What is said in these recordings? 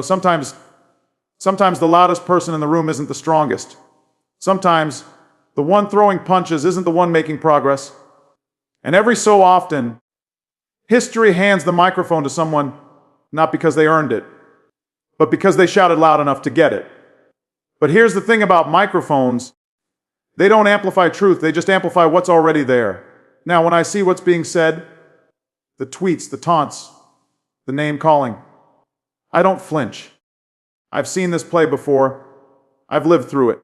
Sometimes the loudest person in the room isn't the strongest. Sometimes the one throwing punches isn't the one making progress. And every so often, history hands the microphone to someone not because they earned it, but because they shouted loud enough to get it. But here's the thing about microphones. They don't amplify truth, they just amplify what's already there. Now, when I see what's being said, the tweets, the taunts, the name calling, I don't flinch. I've seen this play before. I've lived through it.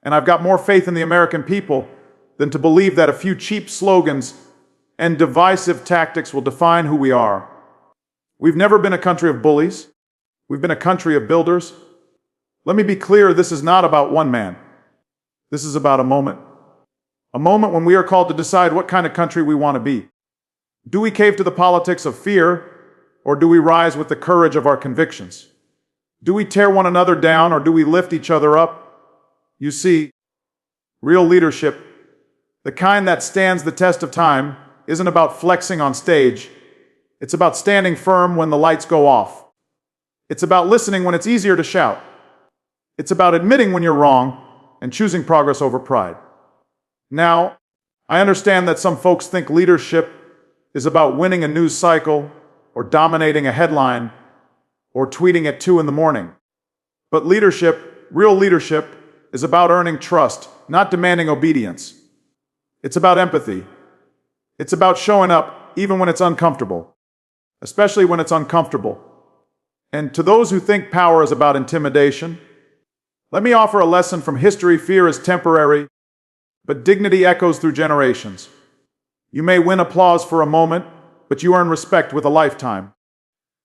And I've got more faith in the American people than to believe that a few cheap slogans and divisive tactics will define who we are. We've never been a country of bullies. We've been a country of builders. Let me be clear, this is not about one man. This is about a moment. A moment when we are called to decide what kind of country we want to be. Do we cave to the politics of fear, or do we rise with the courage of our convictions? Do we tear one another down, or do we lift each other up? You see, real leadership, the kind that stands the test of time, isn't about flexing on stage. It's about standing firm when the lights go off. It's about listening when it's easier to shout. It's about admitting when you're wrong and choosing progress over pride. Now, I understand that some folks think leadership is about winning a news cycle or dominating a headline or tweeting at 2 in the morning. But leadership, real leadership, is about earning trust, not demanding obedience. It's about empathy. It's about showing up even when it's uncomfortable, especially when it's uncomfortable. And to those who think power is about intimidation, let me offer a lesson from history. Fear is temporary, but dignity echoes through generations. You may win applause for a moment, but you earn respect with a lifetime.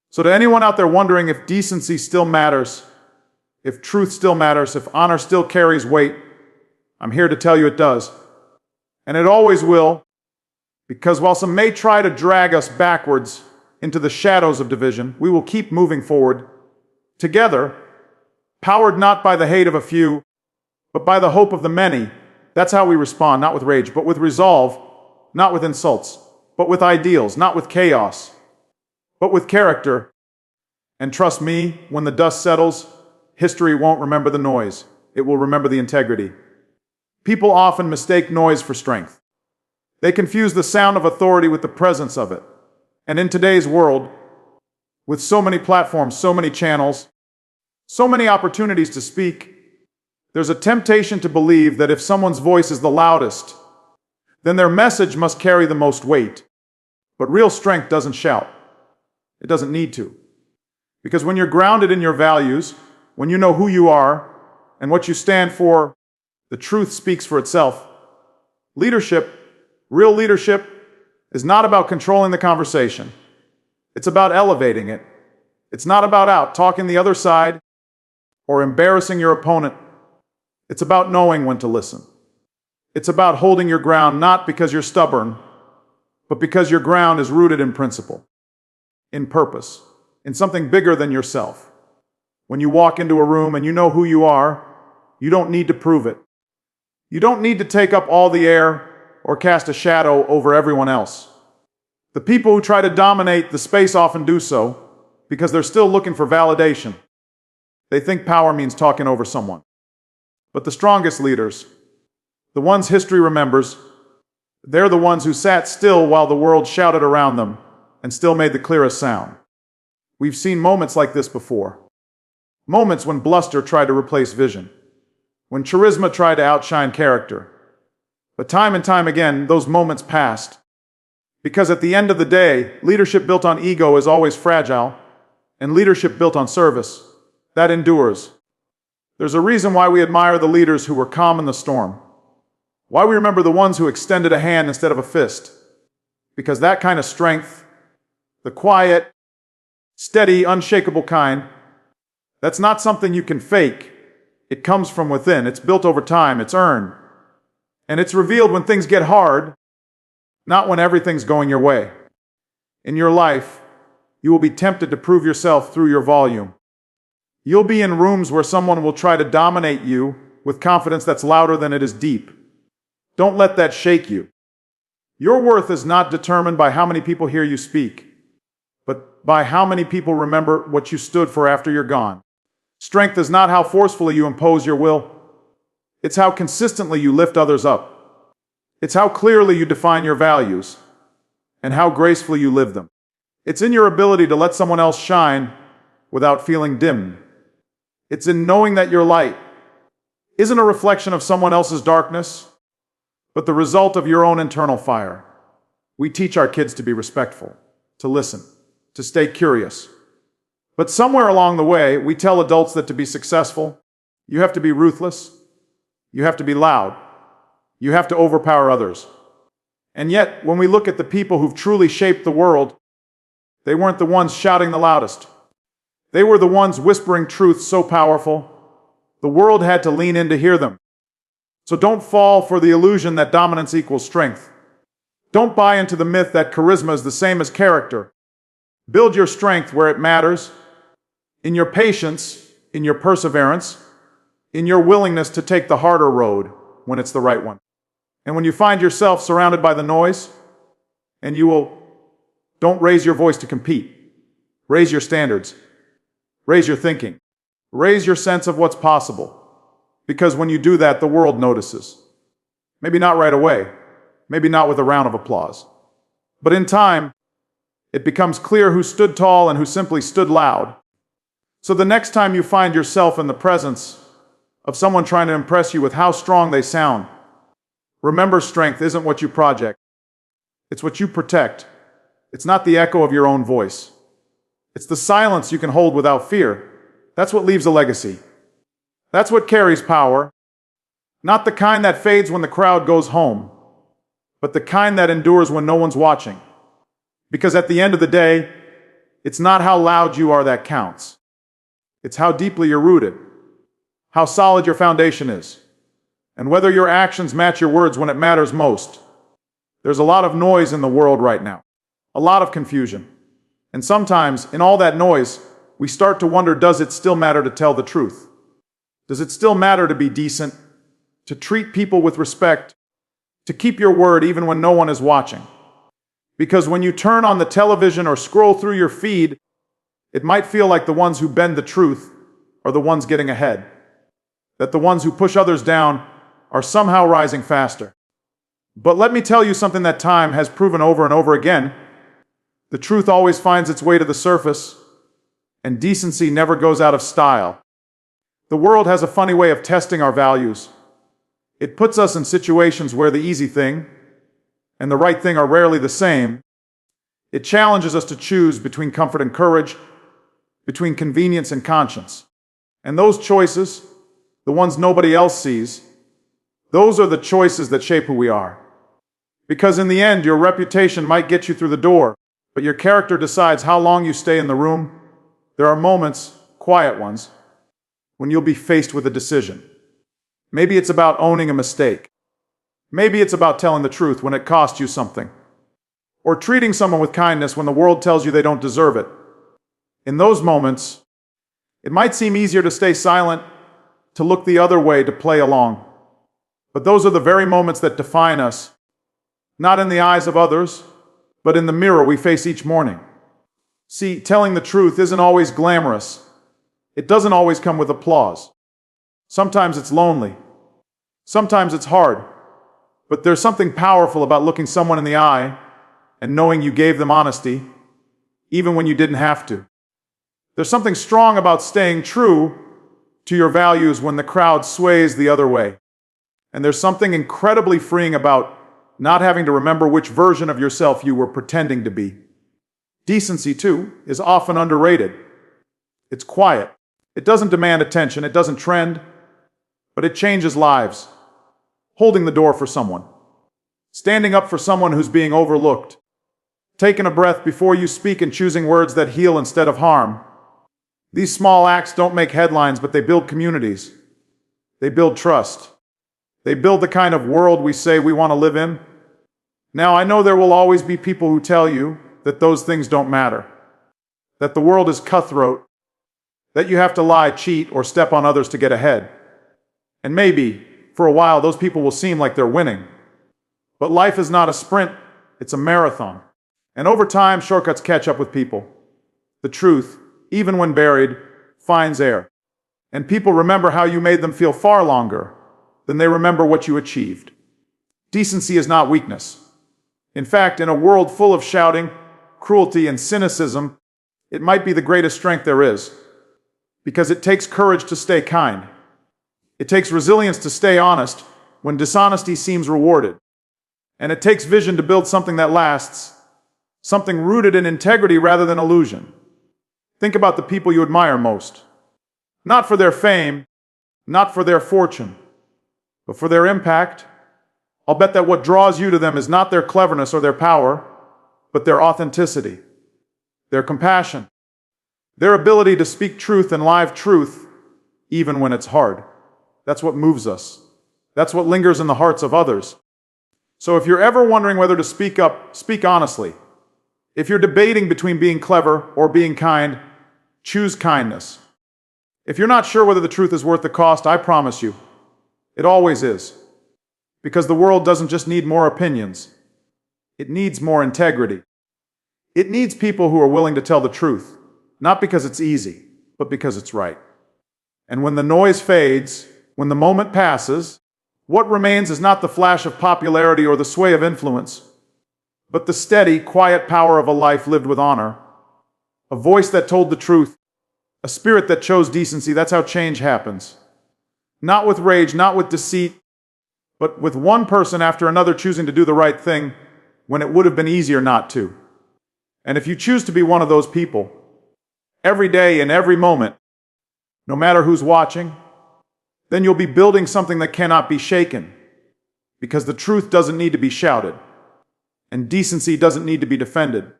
So to anyone out there wondering if decency still matters, if truth still matters, if honor still carries weight, I'm here to tell you it does. And it always will, because while some may try to drag us backwards into the shadows of division, we will keep moving forward together, powered not by the hate of a few, but by the hope of the many. That's how we respond, not with rage, but with resolve, not with insults, but with ideals, not with chaos, but with character. And trust me, when the dust settles, history won't remember the noise. It will remember the integrity. People often mistake noise for strength. They confuse the sound of authority with the presence of it. And in today's world, with so many platforms, so many channels, so many opportunities to speak, there's a temptation to believe that if someone's voice is the loudest, then their message must carry the most weight. But real strength doesn't shout. It doesn't need to. Because when you're grounded in your values, when you know who you are and what you stand for, the truth speaks for itself. Leadership, real leadership, is not about controlling the conversation. It's about elevating it. It's not about out-talking the other side or embarrassing your opponent. It's about knowing when to listen. It's about holding your ground not because you're stubborn, but because your ground is rooted in principle, in purpose, in something bigger than yourself. When you walk into a room and you know who you are, you don't need to prove it. You don't need to take up all the air or cast a shadow over everyone else. The people who try to dominate the space often do so because they're still looking for validation. They think power means talking over someone. But the strongest leaders, the ones history remembers, they're the ones who sat still while the world shouted around them and still made the clearest sound. We've seen moments like this before. Moments when bluster tried to replace vision, when charisma tried to outshine character. But time and time again, those moments passed. Because at the end of the day, leadership built on ego is always fragile, and leadership built on service, that endures. There's a reason why we admire the leaders who were calm in the storm. Why we remember the ones who extended a hand instead of a fist. Because that kind of strength, the quiet, steady, unshakable kind, that's not something you can fake. It comes from within. It's built over time. It's earned. And it's revealed when things get hard, not when everything's going your way. In your life, you will be tempted to prove yourself through your volume. You'll be in rooms where someone will try to dominate you with confidence that's louder than it is deep. Don't let that shake you. Your worth is not determined by how many people hear you speak, but by how many people remember what you stood for after you're gone. Strength is not how forcefully you impose your will. It's how consistently you lift others up. It's how clearly you define your values and how gracefully you live them. It's in your ability to let someone else shine without feeling dim. It's in knowing that your light isn't a reflection of someone else's darkness, but the result of your own internal fire. We teach our kids to be respectful, to listen, to stay curious. But somewhere along the way, we tell adults that to be successful, you have to be ruthless, you have to be loud, you have to overpower others. And yet, when we look at the people who've truly shaped the world, they weren't the ones shouting the loudest. They were the ones whispering truths so powerful, the world had to lean in to hear them. So don't fall for the illusion that dominance equals strength. Don't buy into the myth that charisma is the same as character. Build your strength where it matters, in your patience, in your perseverance, in your willingness to take the harder road when it's the right one. And when you find yourself surrounded by the noise, and don't raise your voice to compete. Raise your standards. Raise your thinking. Raise your sense of what's possible. Because when you do that, the world notices. Maybe not right away. Maybe not with a round of applause. But in time, it becomes clear who stood tall and who simply stood loud. So the next time you find yourself in the presence of someone trying to impress you with how strong they sound, remember, strength isn't what you project. It's what you protect. It's not the echo of your own voice. It's the silence you can hold without fear. That's what leaves a legacy. That's what carries power. Not the kind that fades when the crowd goes home, but the kind that endures when no one's watching. Because at the end of the day, it's not how loud you are that counts. It's how deeply you're rooted, how solid your foundation is, and whether your actions match your words when it matters most. There's a lot of noise in the world right now, a lot of confusion. And sometimes, in all that noise, we start to wonder, does it still matter to tell the truth? Does it still matter to be decent, to treat people with respect, to keep your word even when no one is watching? Because when you turn on the television or scroll through your feed, it might feel like the ones who bend the truth are the ones getting ahead, that the ones who push others down are somehow rising faster. But let me tell you something that time has proven over and over again. The truth always finds its way to the surface, and decency never goes out of style. The world has a funny way of testing our values. It puts us in situations where the easy thing and the right thing are rarely the same. It challenges us to choose between comfort and courage, between convenience and conscience. And those choices, the ones nobody else sees, those are the choices that shape who we are. Because in the end, your reputation might get you through the door, but your character decides how long you stay in the room. There are moments, quiet ones, when you'll be faced with a decision. Maybe it's about owning a mistake. Maybe it's about telling the truth when it costs you something. Or treating someone with kindness when the world tells you they don't deserve it. In those moments, it might seem easier to stay silent, to look the other way, to play along. But those are the very moments that define us, not in the eyes of others, but in the mirror we face each morning. See, telling the truth isn't always glamorous. It doesn't always come with applause. Sometimes it's lonely. Sometimes it's hard. But there's something powerful about looking someone in the eye and knowing you gave them honesty, even when you didn't have to. There's something strong about staying true to your values when the crowd sways the other way. And there's something incredibly freeing about not having to remember which version of yourself you were pretending to be. Decency, too, is often underrated. It's quiet. It doesn't demand attention. It doesn't trend. But it changes lives. Holding the door for someone. Standing up for someone who's being overlooked. Taking a breath before you speak and choosing words that heal instead of harm. These small acts don't make headlines, but they build communities. They build trust. They build the kind of world we say we want to live in. Now, I know there will always be people who tell you that those things don't matter, that the world is cutthroat, that you have to lie, cheat, or step on others to get ahead. And maybe, for a while, those people will seem like they're winning. But life is not a sprint, it's a marathon. And over time, shortcuts catch up with people. The truth, even when buried, finds air. And people remember how you made them feel far longer than they remember what you achieved. Decency is not weakness. In fact, in a world full of shouting, cruelty, and cynicism, it might be the greatest strength there is. Because it takes courage to stay kind. It takes resilience to stay honest when dishonesty seems rewarded. And it takes vision to build something that lasts, something rooted in integrity rather than illusion. Think about the people you admire most. Not for their fame, not for their fortune, but for their impact. I'll bet that what draws you to them is not their cleverness or their power, but their authenticity, their compassion, their ability to speak truth and live truth, even when it's hard. That's what moves us. That's what lingers in the hearts of others. So if you're ever wondering whether to speak up, speak honestly. If you're debating between being clever or being kind, choose kindness. If you're not sure whether the truth is worth the cost, I promise you, it always is. Because the world doesn't just need more opinions. It needs more integrity. It needs people who are willing to tell the truth, not because it's easy, but because it's right. And when the noise fades, when the moment passes, what remains is not the flash of popularity or the sway of influence, but the steady, quiet power of a life lived with honor, a voice that told the truth, a spirit that chose decency. That's how change happens. Not with rage, not with deceit, but with one person after another choosing to do the right thing when it would have been easier not to. And if you choose to be one of those people, every day and every moment, no matter who's watching, then you'll be building something that cannot be shaken. Because the truth doesn't need to be shouted, and decency doesn't need to be defended.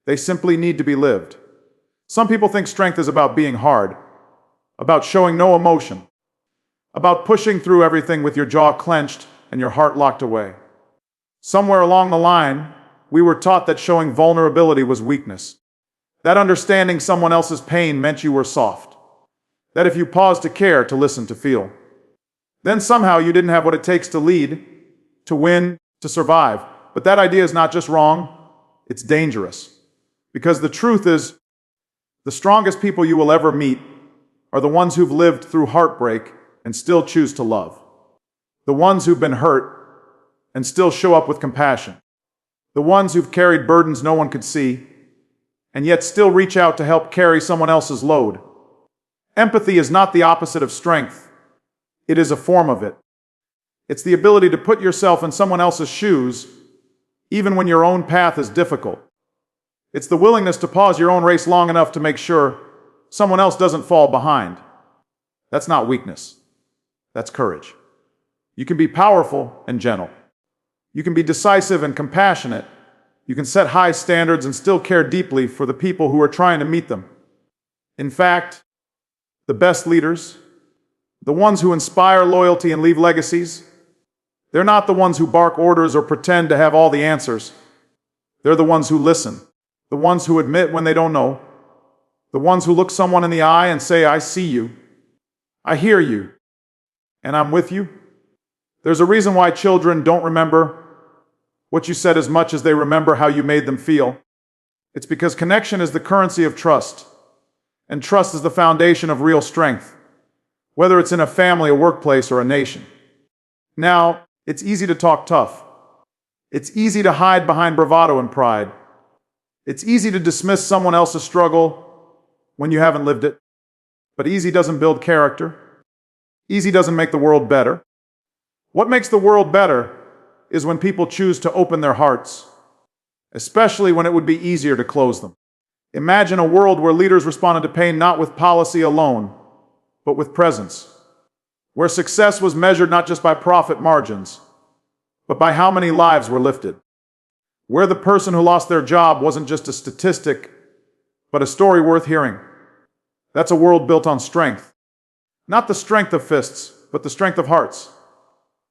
They simply need to be lived. Some people think strength is about being hard, about showing no emotion, about pushing through everything with your jaw clenched and your heart locked away. Somewhere along the line, we were taught that showing vulnerability was weakness, that understanding someone else's pain meant you were soft, that if you paused to care, to listen, to feel, then somehow you didn't have what it takes to lead, to win, to survive. But that idea is not just wrong, it's dangerous. Because the truth is, the strongest people you will ever meet are the ones who've lived through heartbreak and still choose to love. The ones who've been hurt and still show up with compassion. The ones who've carried burdens no one could see and yet still reach out to help carry someone else's load. Empathy is not the opposite of strength. It is a form of it. It's the ability to put yourself in someone else's shoes, even when your own path is difficult. It's the willingness to pause your own race long enough to make sure someone else doesn't fall behind. That's not weakness. That's courage. You can be powerful and gentle. You can be decisive and compassionate. You can set high standards and still care deeply for the people who are trying to meet them. In fact, the best leaders, the ones who inspire loyalty and leave legacies, they're not the ones who bark orders or pretend to have all the answers. They're the ones who listen, the ones who admit when they don't know, the ones who look someone in the eye and say, "I see you, I hear you, and I'm with you." There's a reason why children don't remember what you said as much as they remember how you made them feel. It's because connection is the currency of trust, and trust is the foundation of real strength, whether it's in a family, a workplace, or a nation. Now, it's easy to talk tough. It's easy to hide behind bravado and pride. It's easy to dismiss someone else's struggle when you haven't lived it. But easy doesn't build character. Easy doesn't make the world better. What makes the world better is when people choose to open their hearts, especially when it would be easier to close them. Imagine a world where leaders responded to pain not with policy alone, but with presence. Where success was measured not just by profit margins, but by how many lives were lifted. Where the person who lost their job wasn't just a statistic, but a story worth hearing. That's a world built on strength. Not the strength of fists, but the strength of hearts.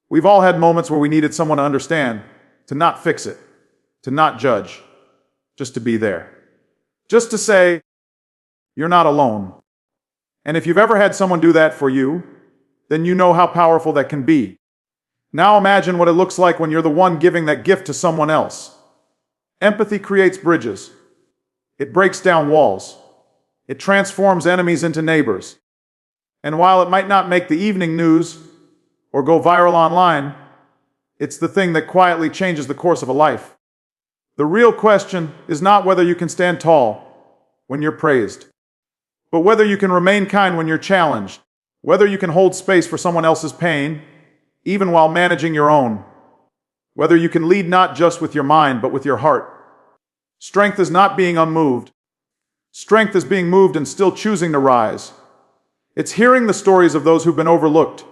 We've all had moments where we needed someone to understand, to not fix it, to not judge, just to be there. Just to say, "You're not alone." And if you've ever had someone do that for you, then you know how powerful that can be. Now imagine what it looks like when you're the one giving that gift to someone else. Empathy creates bridges. It breaks down walls. It transforms enemies into neighbors. And while it might not make the evening news or go viral online, it's the thing that quietly changes the course of a life. The real question is not whether you can stand tall when you're praised, but whether you can remain kind when you're challenged, whether you can hold space for someone else's pain, even while managing your own, whether you can lead not just with your mind, but with your heart. Strength is not being unmoved. Strength is being moved and still choosing to rise. It's hearing the stories of those who've been overlooked,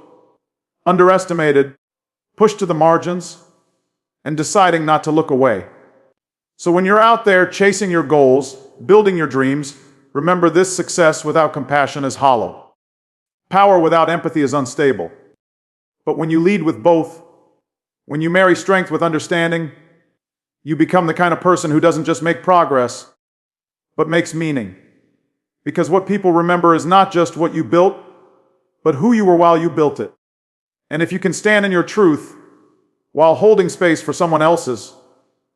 underestimated, pushed to the margins, and deciding not to look away. So when you're out there chasing your goals, building your dreams, remember this: success without compassion is hollow. Power without empathy is unstable. But when you lead with both, when you marry strength with understanding, you become the kind of person who doesn't just make progress, but makes meaning. Because what people remember is not just what you built, but who you were while you built it. And if you can stand in your truth while holding space for someone else's,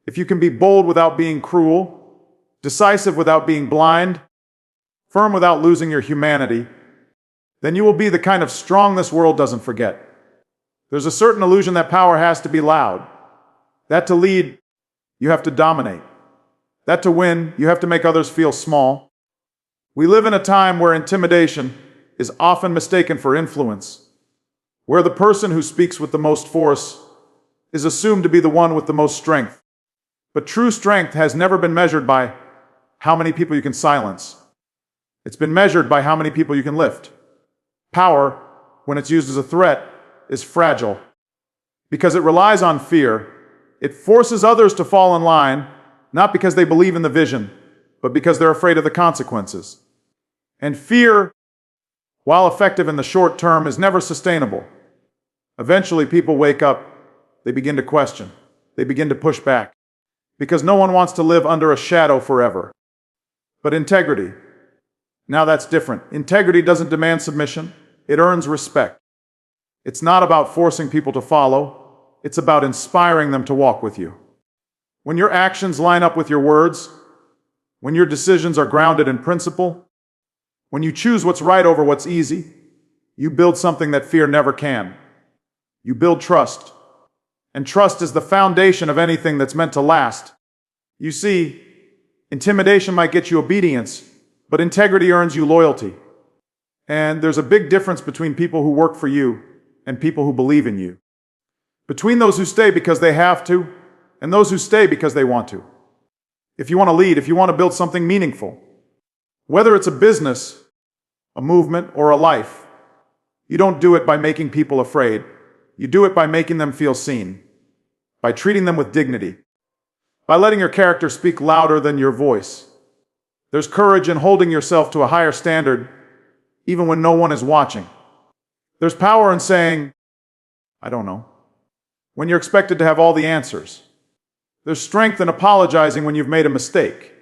if you can be bold without being cruel, decisive without being blind, firm without losing your humanity, then you will be the kind of strong this world doesn't forget. There's a certain illusion that power has to be loud, that to lead, you have to dominate, that to win, you have to make others feel small. We live in a time where intimidation is often mistaken for influence, where the person who speaks with the most force is assumed to be the one with the most strength. But true strength has never been measured by how many people you can silence. It's been measured by how many people you can lift. Power, when it's used as a threat, is fragile. Because it relies on fear, it forces others to fall in line, not because they believe in the vision, but because they're afraid of the consequences. And fear, while effective in the short term, is never sustainable. Eventually, people wake up, they begin to question, they begin to push back, because no one wants to live under a shadow forever. But integrity, now that's different. Integrity doesn't demand submission, it earns respect. It's not about forcing people to follow, it's about inspiring them to walk with you. When your actions line up with your words, when your decisions are grounded in principle, when you choose what's right over what's easy, you build something that fear never can. You build trust. And trust is the foundation of anything that's meant to last. You see, intimidation might get you obedience, but integrity earns you loyalty. And there's a big difference between people who work for you and people who believe in you. Between those who stay because they have to, and those who stay because they want to. If you want to lead, if you want to build something meaningful, whether it's a business, a movement, or a life, you don't do it by making people afraid. You do it by making them feel seen, by treating them with dignity, by letting your character speak louder than your voice. There's courage in holding yourself to a higher standard, even when no one is watching. There's power in saying, I don't know, when you're expected to have all the answers. There's strength in apologizing when you've made a mistake.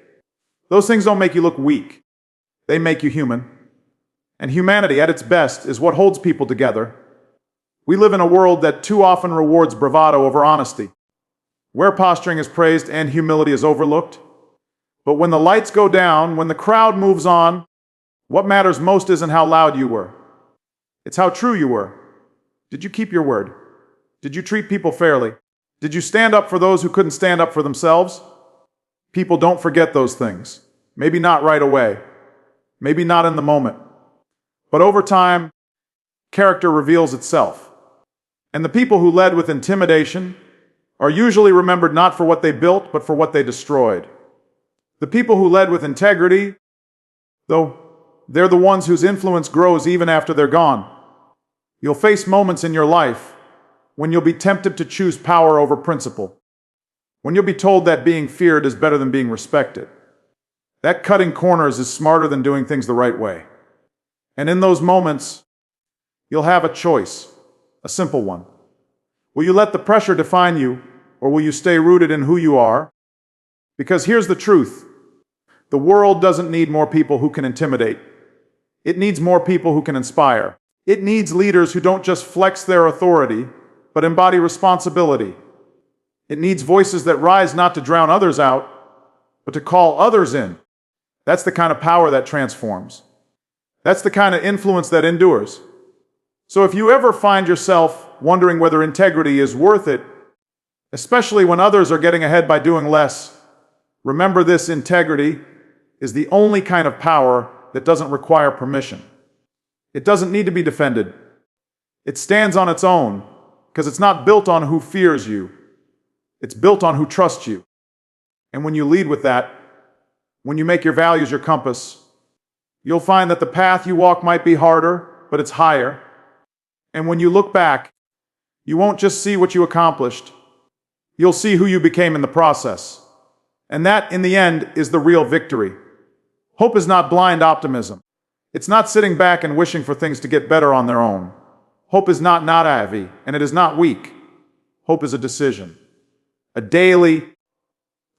Those things don't make you look weak. They make you human. And humanity, at its best, is what holds people together. We live in a world that too often rewards bravado over honesty, where posturing is praised and humility is overlooked. But when the lights go down, when the crowd moves on, what matters most isn't how loud you were. It's how true you were. Did you keep your word? Did you treat people fairly? Did you stand up for those who couldn't stand up for themselves? People don't forget those things. Maybe not right away. Maybe not in the moment. But over time, character reveals itself. And the people who led with intimidation are usually remembered not for what they built, but for what they destroyed. The people who led with integrity, though, they're the ones whose influence grows even after they're gone. You'll face moments in your life when you'll be tempted to choose power over principle, when you'll be told that being feared is better than being respected. That cutting corners is smarter than doing things the right way. And in those moments, you'll have a choice, a simple one. Will you let the pressure define you, or will you stay rooted in who you are? Because here's the truth. The world doesn't need more people who can intimidate. It needs more people who can inspire. It needs leaders who don't just flex their authority, but embody responsibility. It needs voices that rise not to drown others out, but to call others in. That's the kind of power that transforms. That's the kind of influence that endures. So if you ever find yourself wondering whether integrity is worth it, especially when others are getting ahead by doing less, remember this: integrity is the only kind of power that doesn't require permission. It doesn't need to be defended. It stands on its own because it's not built on who fears you. It's built on who trusts you. And when you lead with that, when you make your values your compass, you'll find that the path you walk might be harder, but it's higher. And when you look back, you won't just see what you accomplished. You'll see who you became in the process. And that, in the end, is the real victory. Hope is not blind optimism. It's not sitting back and wishing for things to get better on their own. Hope is not naive, and it is not weak. Hope is a decision. A daily,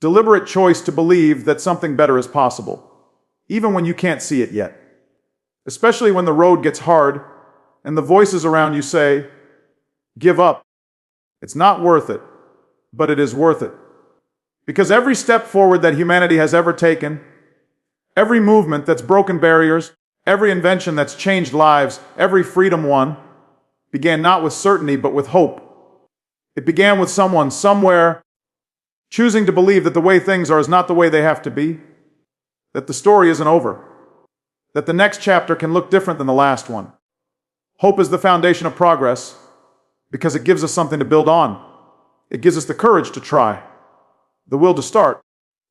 deliberate choice to believe that something better is possible, even when you can't see it yet. Especially when the road gets hard and the voices around you say, "Give up." It's not worth it, but it is worth it. Because every step forward that humanity has ever taken, every movement that's broken barriers, every invention that's changed lives, every freedom won, began not with certainty, but with hope. It began with someone, somewhere, choosing to believe that the way things are is not the way they have to be, that the story isn't over, that the next chapter can look different than the last one. Hope is the foundation of progress because it gives us something to build on. It gives us the courage to try, the will to start,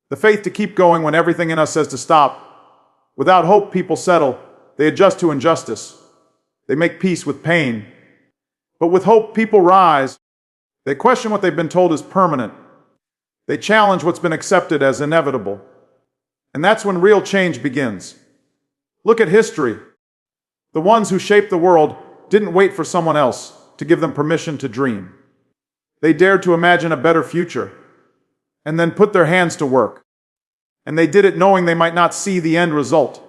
the faith to keep going when everything in us says to stop. Without hope, people settle. They adjust to injustice. They make peace with pain. But with hope, people rise. They question what they've been told is permanent. They challenge what's been accepted as inevitable. And that's when real change begins. Look at history. The ones who shaped the world didn't wait for someone else to give them permission to dream. They dared to imagine a better future and then put their hands to work. And they did it knowing they might not see the end result.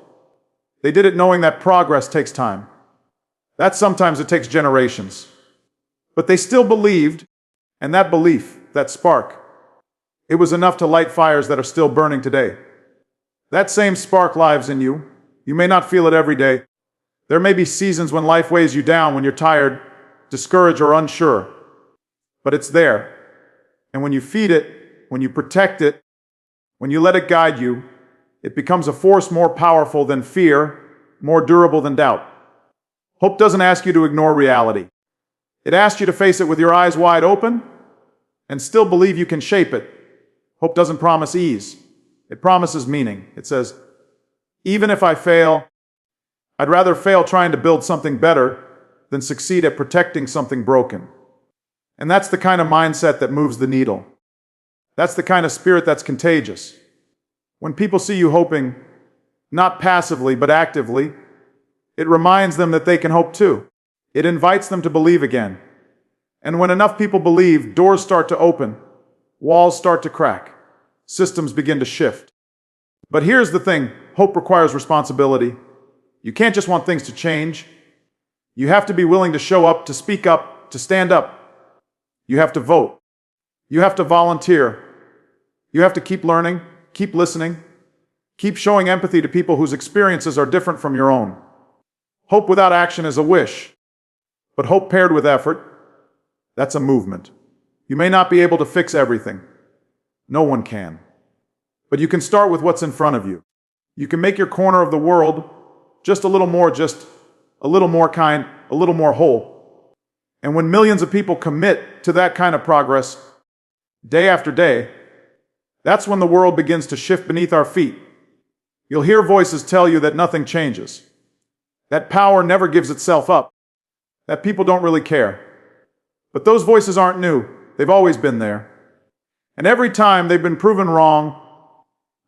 They did it knowing that progress takes time. That sometimes it takes generations. But they still believed, and that belief, that spark, it was enough to light fires that are still burning today. That same spark lives in you. You may not feel it every day. There may be seasons when life weighs you down, when you're tired, discouraged, or unsure. But it's there. And when you feed it, when you protect it, when you let it guide you, it becomes a force more powerful than fear, more durable than doubt. Hope doesn't ask you to ignore reality. It asks you to face it with your eyes wide open and still believe you can shape it. Hope doesn't promise ease. It promises meaning. It says, even if I fail, I'd rather fail trying to build something better than succeed at protecting something broken. And that's the kind of mindset that moves the needle. That's the kind of spirit that's contagious. When people see you hoping, not passively but actively, it reminds them that they can hope too. It invites them to believe again. And when enough people believe, doors start to open, walls start to crack, systems begin to shift. But here's the thing, hope requires responsibility. You can't just want things to change. You have to be willing to show up, to speak up, to stand up. You have to vote. You have to volunteer. You have to keep learning, keep listening, keep showing empathy to people whose experiences are different from your own. Hope without action is a wish, but hope paired with effort, that's a movement. You may not be able to fix everything. No one can. But you can start with what's in front of you. You can make your corner of the world just a little more kind, a little more whole. And when millions of people commit to that kind of progress, day after day, that's when the world begins to shift beneath our feet. You'll hear voices tell you that nothing changes, that power never gives itself up, that people don't really care. But those voices aren't new. They've always been there. And every time they've been proven wrong,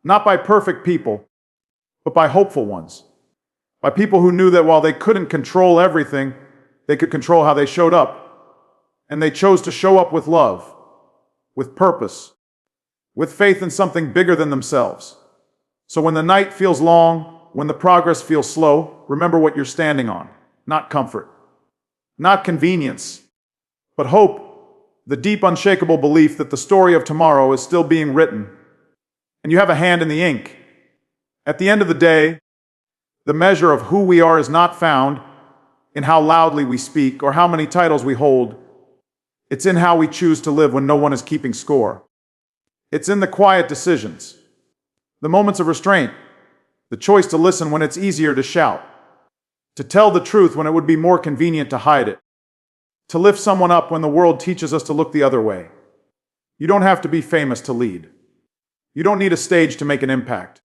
not by perfect people, but by hopeful ones. By people who knew that while they couldn't control everything, they could control how they showed up. And they chose to show up with love, with purpose, with faith in something bigger than themselves. So when the night feels long, when the progress feels slow, remember what you're standing on. Not comfort, not convenience, but hope, the deep, unshakable belief that the story of tomorrow is still being written, and you have a hand in the ink. At the end of the day, the measure of who we are is not found in how loudly we speak or how many titles we hold. It's in how we choose to live when no one is keeping score. It's in the quiet decisions, the moments of restraint, the choice to listen when it's easier to shout, to tell the truth when it would be more convenient to hide it, to lift someone up when the world teaches us to look the other way. You don't have to be famous to lead. You don't need a stage to make an impact.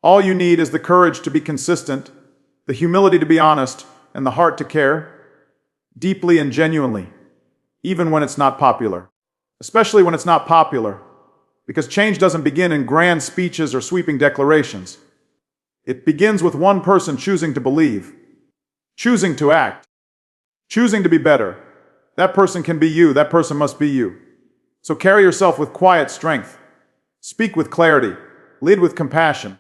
All you need is the courage to be consistent, the humility to be honest, and the heart to care deeply and genuinely, even when it's not popular. Especially when it's not popular, because change doesn't begin in grand speeches or sweeping declarations. It begins with one person choosing to believe, choosing to act, choosing to be better. That person can be you. That person must be you. So carry yourself with quiet strength. Speak with clarity. Lead with compassion.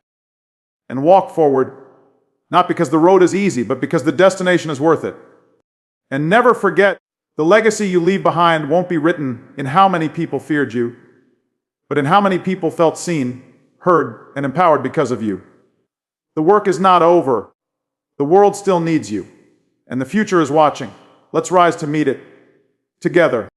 And walk forward, not because the road is easy, but because the destination is worth it. And never forget, the legacy you leave behind won't be written in how many people feared you, but in how many people felt seen, heard, and empowered because of you. The work is not over. The world still needs you. And the future is watching. Let's rise to meet it together.